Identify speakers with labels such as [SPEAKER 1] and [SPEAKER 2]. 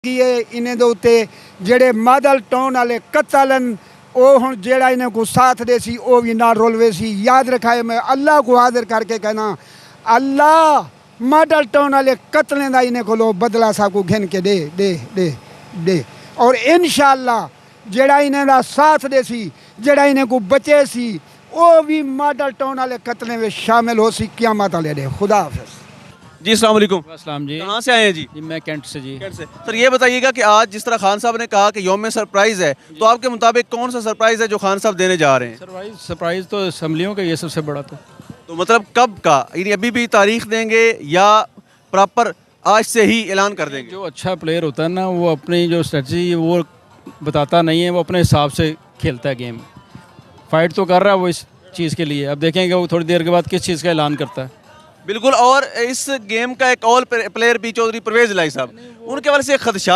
[SPEAKER 1] इन्हें दे उत्ते जेड़े माडल टाउन वाले कत्तलन ओ हुण जेड़ा इन्हें को साथ दे सी ओ भी ना रुलवे सी। याद रखाए मैं अल्लाह को हाजिर करके कहना अल्लाह माडल टाउन वाले कत्तलें दा इन्हें को बदला सा को घिन के दे दे दे दे और इंशाअल्लाह जेड़ा इन्हें दा साथ दे सी जेड़ा इन्हें को बचे सी ओ भी माडल टाउन वाले कत्तलें में शामिल हो सी क़यामत वाले दे। खुदा हाफ़िज़
[SPEAKER 2] जी अस्सलाम वालेकुम।
[SPEAKER 3] अस्सलाम जी।
[SPEAKER 2] कहाँ से आए हैं जी?
[SPEAKER 3] जी मैं कैंट से जी।
[SPEAKER 2] कैंट से। सर ये बताइएगा कि आज जिस तरह खान साहब ने कहा कि यौम सरप्राइज़ है, तो आपके मुताबिक कौन सा सरप्राइज़ है जो खान साहब देने जा रहे हैं?
[SPEAKER 3] सरप्राइज़ तो असम्बलियों का ये सबसे बड़ा
[SPEAKER 2] तो मतलब कब का, यानी अभी भी तारीख देंगे या प्रॉपर आज से ही ऐलान कर देंगे?
[SPEAKER 3] जो अच्छा प्लेयर होता है ना वो अपनी जो स्ट्रेटजी वो बताता नहीं है, वो अपने हिसाब से खेलता है गेम। फाइट तो कर रहा है वो इस चीज़ के लिए, अब देखेंगे वो थोड़ी देर के बाद किस चीज़ का ऐलान करता है।
[SPEAKER 2] बिल्कुल। और इस गेम का एक और प्लेयर भी चौधरी परवेज़ इलाही साहब, उनके बारे से खदशा